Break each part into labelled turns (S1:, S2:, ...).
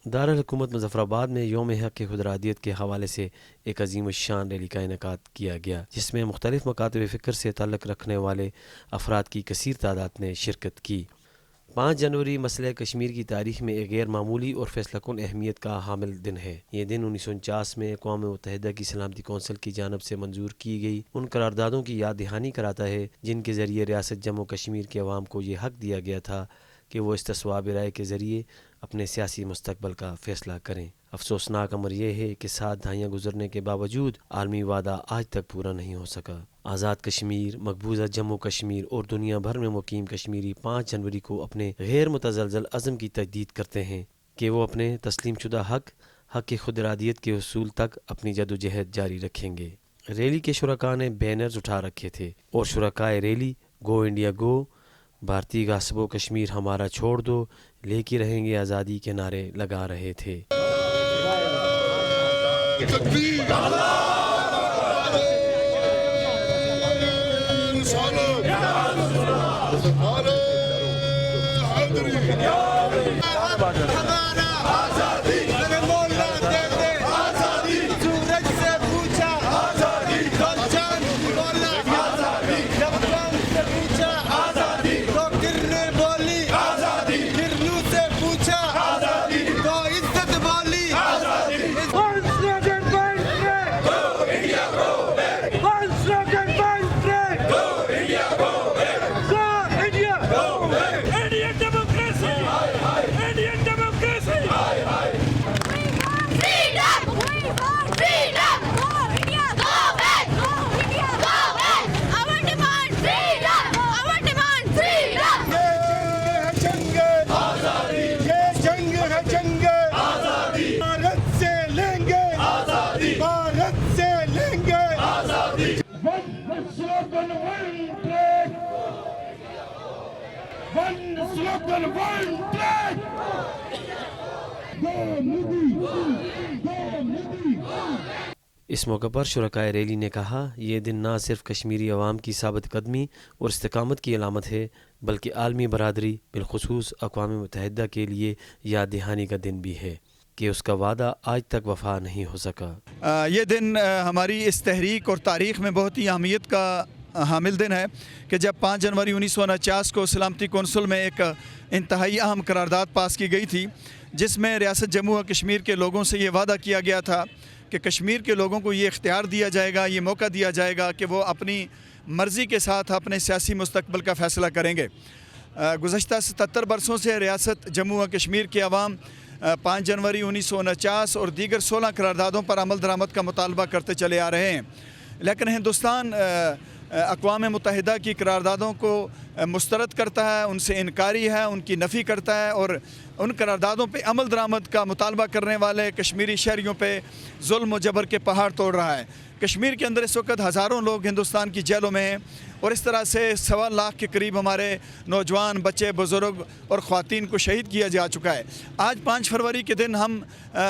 S1: दारुल हुकूमत मुज़फ़्फ़राबाद में यौम हक़ खुदरादियत के हवाले से एक अजीम शान रैली का इनेकाद किया गया, जिसमें मुख्तलिफ़ मकातब फ़िक्र से ताल्लुक़ रखने वाले अफराद की कसीर तादाद ने शिरकत की। 5 जनवरी मसले कश्मीर की तारीख़ में एक गैर मामूली और फ़ैसलाकुन अहमियत का हामिल दिन है। ये दिन 1949 में अक़वाम मुत्तहिदा की सलामती कौंसिल की जानब से मंजूर की गई उन करारदादों की याद दहानी कराता है जिनके ज़रिए रियासत जम्मू कश्मीर के अवाम को ये हक़ दिया गया था कि वो इस्तिस्वाब राय के ज़रिए अपने सियासी मुस्तक़बल का फ़ैसला करें। अफसोसनाक अमर यह है कि 7 दहाइयाँ गुजरने के बावजूद आलमी वादा आज तक पूरा नहीं हो सका। आज़ाद कश्मीर, मकबूजा जम्मू कश्मीर और दुनिया भर में मुकीम कश्मीरी 5 जनवरी को अपने गैर मुतज़लज़ल अज़म की तजदीद करते हैं कि वो अपने तस्लीम शुदा हक़ खुद इरादियत के उसूल तक अपनी जदोजहद जारी रखेंगे। रैली के शुरका ने बैनर्स उठा रखे थे और शुरकाए रैली गो इंडिया गो, भारतीय गासबो कश्मीर हमारा छोड़ दो, लेके रहेंगे आज़ादी के नारे लगा रहे थे। इस मौके पर शुरकाए रैली ने कहा, ये दिन न सिर्फ कश्मीरी अवाम की साबित कदमी और इस्तिकामत की अलामत है, बल्कि आलमी बरादरी बिलखुसूस अक़वाम मुत्तहिदा के लिए याद दहानी का दिन भी है कि उसका वादा आज तक वफ़ा नहीं हो सका।
S2: ये दिन हमारी इस तहरीक और तारीख़ में बहुत ही अहमियत का हामिल दिन है कि जब 5 जनवरी 1949 को सलामती कौंसिल में एक इंतहाई अहम करारदाद पास की गई थी, जिसमें रियासत जम्मू और कश्मीर के लोगों से ये वादा किया गया था कि कश्मीर के लोगों को ये इख्तियार दिया जाएगा, ये मौका दिया जाएगा कि वो अपनी मर्ज़ी के साथ अपने सियासी मुस्तक़बल का फ़ैसला करेंगे। गुज़श्ता 77 बरसों से रियासत जम्मू और कश्मीर के अवाम 5 जनवरी 1949 और दीगर 16 करारदादों पर अमल दरामद का मुतालबा करते चले आ रहे हैं, लेकिन हिंदुस्तान अक़वाम मुत्तहिदा की करारदादों को मुस्तरद करता है, उनसे इनकारी है, उनकी नफ़ी करता है और उन करारदादों पे अमल दरामद का मुतालबा करने वाले कश्मीरी शहरियों पे जुल्म और जबर के पहाड़ तोड़ रहा है। कश्मीर के अंदर इस वक्त हज़ारों लोग हिंदुस्तान की जेलों में हैं और इस तरह से 1.25 लाख के करीब हमारे नौजवान, बच्चे, बुज़ुर्ग और ख़वातीन को शहीद किया जा चुका है। आज 5 फरवरी के दिन हम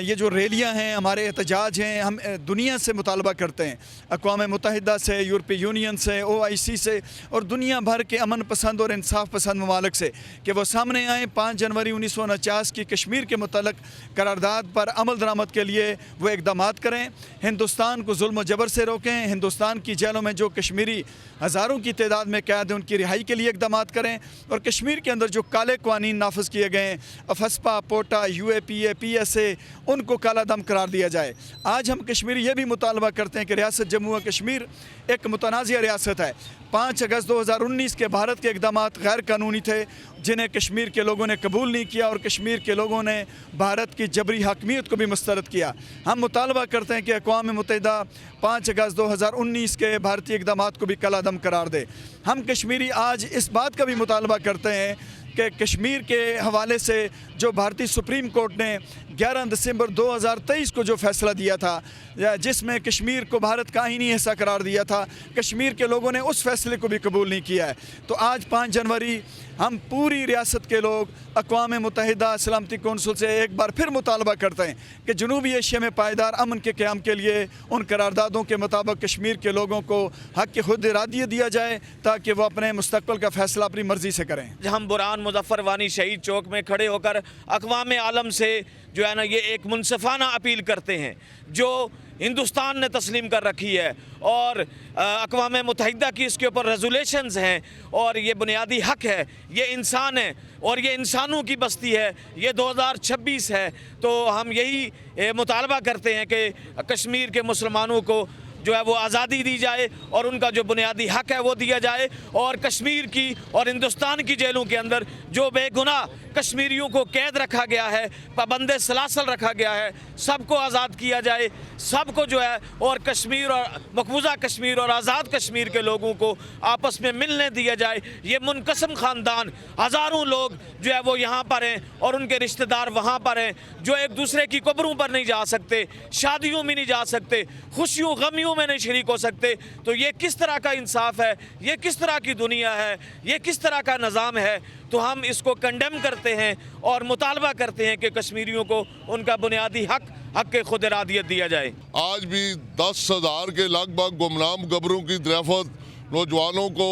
S2: ये जो रैलियाँ हैं, हमारे एहतजाज हैं, हम दुनिया से मुतालबा करते हैं, अक़वाम मुत्तहिदा से, यूरोपीय यूनियन से, OIC से और दुनिया भर के अमन पसंद और इंसाफ पसंद ममालिक से कि वो सामने आएँ 5 जनवरी 1949 की कश्मीर के मुतल्लक करारदाद पर अमल दरामद के लिए वो इक़दामात करें, हिंदुस्तान को जुल्म जबर से रोकें, हिंदुस्तान की जेलों में जो कश्मीरी हज़ारों की तादाद में कैद हैं उनकी रिहाई के लिए इक़दामात करें और कश्मीर के अंदर जो काले क़वानीन नाफिज किए गए हैं, अफस्पा, पोटा, UAPA, PSA, उनको काला दम करार दिया जाए। आज हम कश्मीरी ये भी मुतालबा करते हैं कि रियासत जम्मू और कश्मीर एक मुतनाज़िया रियासत है। 5 अगस्त 2019 के भारत के इक़दामात गैर कानूनी थे, जिन्हें कश्मीर के लोगों ने कबूल नहीं किया और कश्मीर के लोगों ने भारत की जबरी हाकमियत को भी मुस्तरद किया। हम मुतालबा करते हैं कि अक़वाम मुत्तहिदा 5 अगस्त 2019 के भारतीय इक़दामात को भी कलादम करार दे। हम कश्मीरी आज इस बात का भी मुतालबा करते हैं कि कश्मीर के हवाले से जो भारतीय सुप्रीम कोर्ट ने 11 दिसंबर 2023 को जो फ़ैसला दिया था, जिसमें कश्मीर को भारत का आईनी हिस्सा करार दिया था, कश्मीर के लोगों ने उस फ़ैसले को भी कबूल नहीं किया है। तो आज 5 जनवरी हम पूरी रियासत के लोग अक़वाम मुत्तहिदा सलामती कौंसिल से एक बार फिर मुतालबा करते हैं कि जनूबी एशिया में पायदार अमन के क़याम के लिए उन करारदादों के मुताबिक कश्मीर के लोगों को हक़ खुद इरादियत दिया जाए ताकि वो अपने मुस्तक़बल का फ़ैसला अपनी मर्ज़ी से करें।
S3: हम बुरहान मुज़फ़्फ़र वानी शहीद चौक में खड़े होकर अक़वाम आलम से जो है ना ये एक मुनसिफ़ाना अपील करते हैं जो हिंदुस्तान ने तस्लीम कर रखी है और अक़वाम मुत्तहिदा की इसके ऊपर रेज़ोल्यूशंस हैं और ये बुनियादी हक़ है, ये इंसान है और ये इंसानों की बस्ती है, ये 2026 है। तो हम यही मुतालबा करते हैं कि कश्मीर के मुसलमानों को जो है वो आज़ादी दी जाए और उनका जो बुनियादी हक़ है वो दिया जाए और कश्मीर की और हिंदुस्तान की जेलों के अंदर जो बेगुनाह कश्मीरियों को कैद रखा गया है, पाबंद सलासल रखा गया है, सबको आज़ाद किया जाए, सबको जो है और कश्मीर और मकबूजा कश्मीर और आज़ाद कश्मीर के लोगों को आपस में मिलने दिया जाए। ये मुनकसम ख़ानदान हज़ारों लोग जो है वो यहाँ पर हैं और उनके रिश्तेदार वहाँ पर हैं जो एक दूसरे की कब्रों पर नहीं जा सकते, शादियों में नहीं जा सकते, खुशियों गमियों में नहीं शरीक हो सकते। तो ये किस तरह का इंसाफ है, ये किस तरह की दुनिया है, ये किस तरह का निज़ाम है। तो हम इसको कंडेम करते हैं और मुतालबा करते हैं कि कश्मीरियों को उनका बुनियादी हक़ खुद इरादियत दिया जाए।
S4: आज भी 10,000 के लगभग गुमनाम गबरों की गिरफ्त, नौजवानों को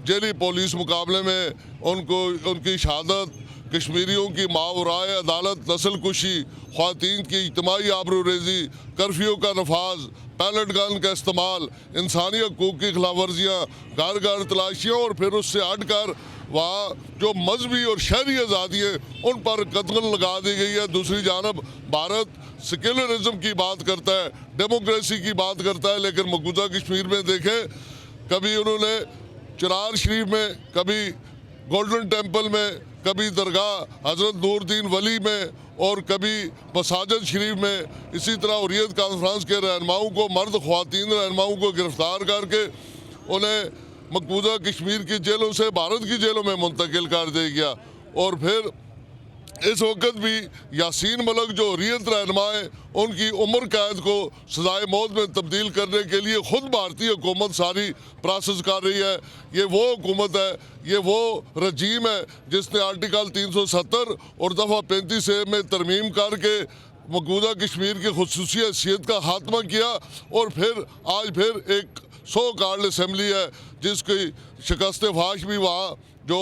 S4: जेली पुलिस मुकाबले में उनकी शहादत, कश्मीरियों की मावराए अदालत नस्ल कुशी, ख़वातीन की इज्तिमाई आबरूरेज़ी, कर्फ्यू का नफाज, पैलेट गन का इस्तेमाल, इंसानी हकूक़ की खिलाफ वर्जियाँ, घर घर तलाशियाँ और फिर उससे हट कर वहाँ जो मजहबी और शहरी आज़ादी है उन पर कतल लगा दी गई है। दूसरी जानब भारत सेक्युलरिज्म की बात करता है, डेमोक्रेसी की बात करता है, लेकिन मकबूजा कश्मीर में देखें कभी उन्होंने चिरार शरीफ में, कभी गोल्डन टेम्पल में, कभी दरगाह हज़रत नूरुद्दीन वली में और कभी मसाजिद शरीफ में इसी तरह हुर्रियत कॉन्फ्रेंस के रहनुमाओं को, मर्द ख़वातीन रहनुमाओं को गिरफ़्तार करके उन्हें मकबूजा कश्मीर की जेलों से भारत की जेलों में मुंतकिल कर दिया गया। और फिर इस वक्त भी यासीन मलिक जो हुर्रियत रहनुमा है उनकी उम्र कैद को सजाए मौत में तब्दील करने के लिए ख़ुद भारतीय हुकूमत सारी प्रोसेस कर रही है। ये वो हुकूमत है, ये वो रजीम है जिसने आर्टिकल 370 और दफ़ा 35 में तरमीम करके मकबूजा कश्मीर की खुसूसी हैसियत का खात्मा किया और फिर आज फिर एक सो कॉल्ड असम्बली है जिसकी शिकस्त फाश भी वहाँ जो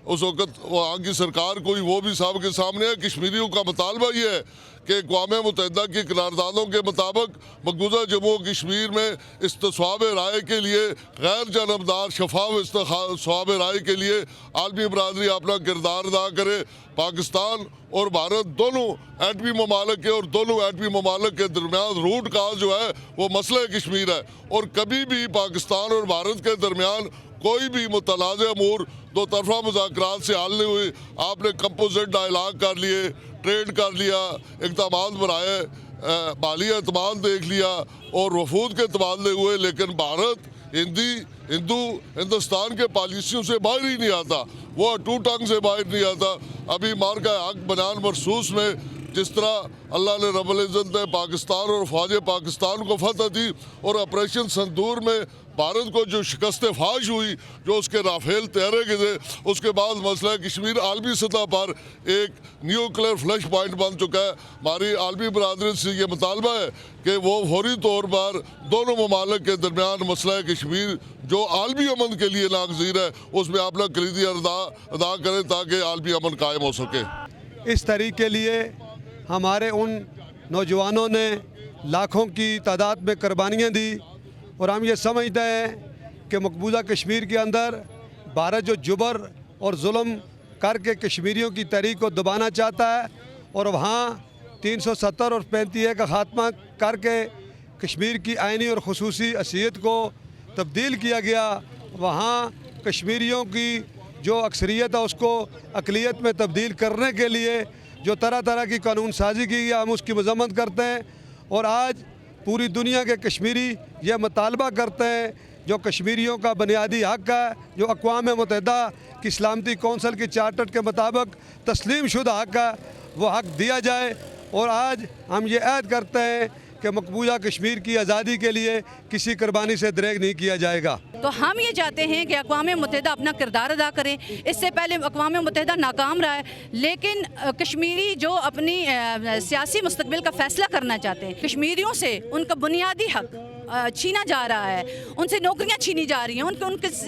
S4: उस वक़्त वहाँ की सरकार कोई वो भी साहब के सामने है। कश्मीरियों का मुतालबा ये है कि अक़वाम मुत्तहिदा की करारदादों के मुताबिक मकबूजा जम्मू कश्मीर में इस्तिस्वाब राय के लिए गैर जानबदार शफाफ इस्तिस्वाब राय के लिए आलमी बरादरी अपना किरदार अदा करे। पाकिस्तान और भारत दोनों एटमी ममालिक के और दोनों एटमी ममालिक के दरमियान रूट काज जो है वो मसला कश्मीर है और कभी भी पाकिस्तान और भारत के दरमियान कोई भी मुतनाज़ अमूर दो तरफा मुज़ाकरात से हल नहीं हुई। आपने कंपोजिट डायलॉग कर लिए, ट्रेड कर लिया, इक़दामात बनाए, माली एतमाद देख लिया और वफूद के तबादले हुए, लेकिन भारत हिंदुस्तान के पॉलिसियों से बाहर ही नहीं आता, वो टू टंग से बाहर नहीं आता। अभी मार का हक बयान मरसूस में जिस तरह अल्लाह ने रब्बुल इज़्ज़त ने पाकिस्तान और फ़ौज पाकिस्तान को फतह दी और ऑपरेशन संदूर में भारत को जो शिकस्त फाश हुई, जो उसके राफेल तैयारे गए थे, उसके बाद मसला कश्मीर आलमी सतह पर एक न्यूक्लियर फ्लैश पॉइंट बन चुका है। हमारी आलमी बरादरी से ये मुतालबा है कि वो फौरी तौर पर दोनों ममालिक के दरमियान मसला कश्मीर जो आलमी अमन के लिए नागज़ीर है उसमें अपना कलीदी अदा करें ताकि आलमी अमन कायम हो सके।
S5: इस तहरीक के लिए हमारे उन नौजवानों ने लाखों की तादाद में कुर्बानियाँ दी और हम ये समझते हैं कि मकबूजा कश्मीर के अंदर भारत जो जुबर और जुल्म करके कश्मीरियों की तहरीक को दबाना चाहता है और वहाँ 370 और 35 का ख़ात्मा करके कश्मीर की आइनी और खुसूसी हैसियत को तब्दील किया गया। वहाँ कश्मीरियों की जो अक्सरियत है उसको अक़लियत में तब्दील करने के लिए जो तरह तरह की कानून साजी की गई, हम उसकी मज़म्मत करते हैं और आज पूरी दुनिया के कश्मीरी यह मुतालबा करते हैं जो कश्मीरियों का बुनियादी हक़ है, जो अक़वाम मुत्तहिदा की सलामती कौंसल की चार्टर के मुताबिक तस्लीम शुदा हक़ है, वो हक़ दिया जाए। और आज हम ये ऐद करते हैं कि मकबूजा कश्मीर की आज़ादी के लिए किसी कुर्बानी से दरेग नहीं किया जाएगा।
S6: तो हम ये चाहते हैं कि अक़वाम मुत्तहिदा अपना किरदार अदा करें। इससे पहले अक़वाम मुत्तहिदा नाकाम रहा है, लेकिन कश्मीरी जो अपनी सियासी मुस्तक़बिल का फ़ैसला करना चाहते हैं, कश्मीरियों से उनका बुनियादी हक़ छीना जा रहा है, उनसे नौकरियां छीनी जा रही हैं,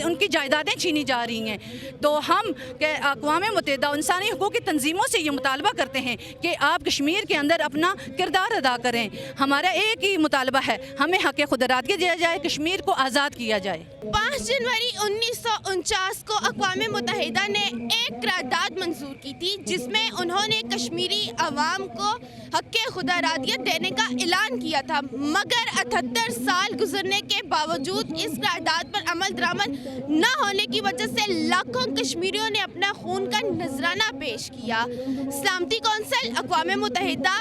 S6: उनकी जायदादें छीनी जा रही हैं। तो हम अक़वाम मुत्तहिदा इंसानी हकूक़ की तंजीमों से ये मुतालबा करते हैं कि आप कश्मीर के अंदर अपना किरदार अदा करें। हमारा एक ही मुतालबा है, हमें हक़ खुदरादगी दिया जाए, कश्मीर को आज़ाद किया जाए।
S7: 5 जनवरी 1949 को अक़वाम मुत्तहिदा ने एक करारदाद मंजूर की थी जिसमें उन्होंने कश्मीरी अवाम को हक़ खुदरादियत देने का ऐलान किया था, मगर 78 साल गुजरने के बावजूद इस करारदाद पर अमल दरामद न होने की वजह से लाखों कश्मीरियों ने अपना खून का नजराना पेश किया। सलामती कौंसिल, अक़वाम मुत्तहिदा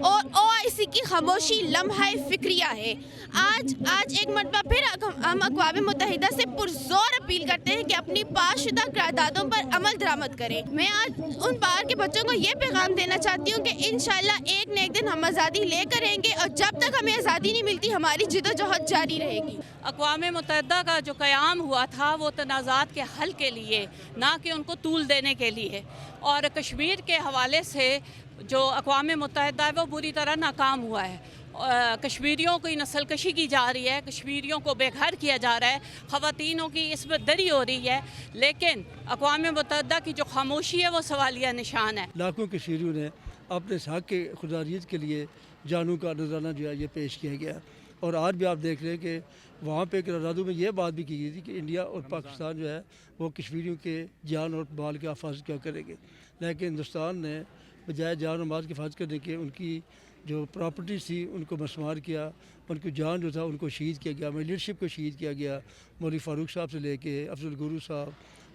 S7: और OIC की खामोशी लम्हा फिक्रिया है। आज एक मरतबा फिर हम अक़वाम मुत्तहिदा से पुरज़ोर अपील करते हैं कि अपनी पासशुदा करारदादों पर अमल दरामद करें। मैं आज उन पार के बच्चों को ये पैगाम देना चाहती हूँ कि इंशाल्लाह एक न एक दिन हम आज़ादी लेकर रहेंगे और जब तक हमें आज़ादी नहीं मिलती हमारी जिद्दोजहद जारी रहेगी।
S8: अक़वाम मुत्तहिदा का जो क़याम हुआ था वो तनाज़ात के हल के लिए, ना कि उनको तूल देने के लिए। और कश्मीर के हवाले से जो अक़वाम मुत्तहिदा है वो बुरी तरह नाकाम हुआ है। कश्मीरियों की नस्ल कशी की जा रही है, कश्मीरियों को बेघर किया जा रहा है, ख़वातीनों की इसमें दरी हो रही है, लेकिन अक़वाम मुत्तहिदा की जो खामोशी है वो सवालिया निशान है।
S5: लाखों कश्मीरियों ने अपने हक़ के खुदरादियत के लिए जानों का नजराना जो है ये पेश किया गया। और आज भी आप देख रहे हैं कि वहाँ पे करारदादों में ये बात भी की गई थी कि इंडिया और पाकिस्तान जो है वो कश्मीरियों के जान और माल के हिफाजत क्या करेंगे, लेकिन हिंदुस्तान ने बजाय जान और माल के हिफाजत करने के उनकी जो प्रॉपर्टीज़ थी उनको मसमार किया, उनकी जान जो था उनको शहीद किया गया, हमारी लीडरशिप को शहीद किया गया। मौलवी फ़ारूक साहब से लेके अफजल गुरु साहब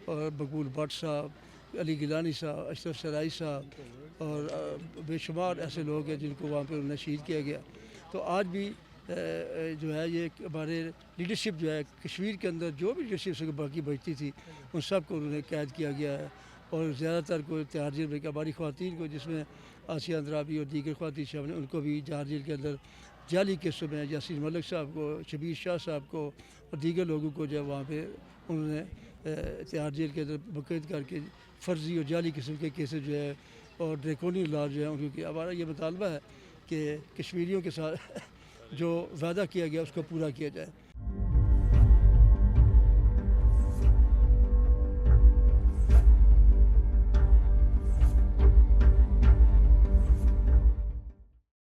S5: और मकबूल भट्ट साहब, अली गिलानी साहब, अशरफ सराई साहब और बेशुमार ऐसे लोग हैं जिनको वहाँ पर उन्हें शहीद किया गया। तो आज भी जो है ये हमारे लीडरशिप जो है कश्मीर के अंदर जो भी लीडरशिप से बाकी बचती थी उन सब को उन्होंने कैद किया गया है और ज़्यादातर को तिहाड़ जेल में हमारी ख़वातीन को, जिसमें आसिया अंद्राबी और दीगर ख़वातीन शामिल, उनको भी तिहाड़ जेल के अंदर जाली केसों में यासीन मलिक साहब को, शबीर शाह साहब को और दीगर लोगों को जो वहाँ पे उन्होंने तिहाड़ जेल के अंदर मुक़य्यद करके फ़र्ज़ी और जाली किस्म के केसेस जो है और ड्रैकोनियन लॉ जो है उनकी। हमारा ये मुतालबा है कि कश्मीरियों के साथ जो वादा किया गया उसको पूरा किया जाए।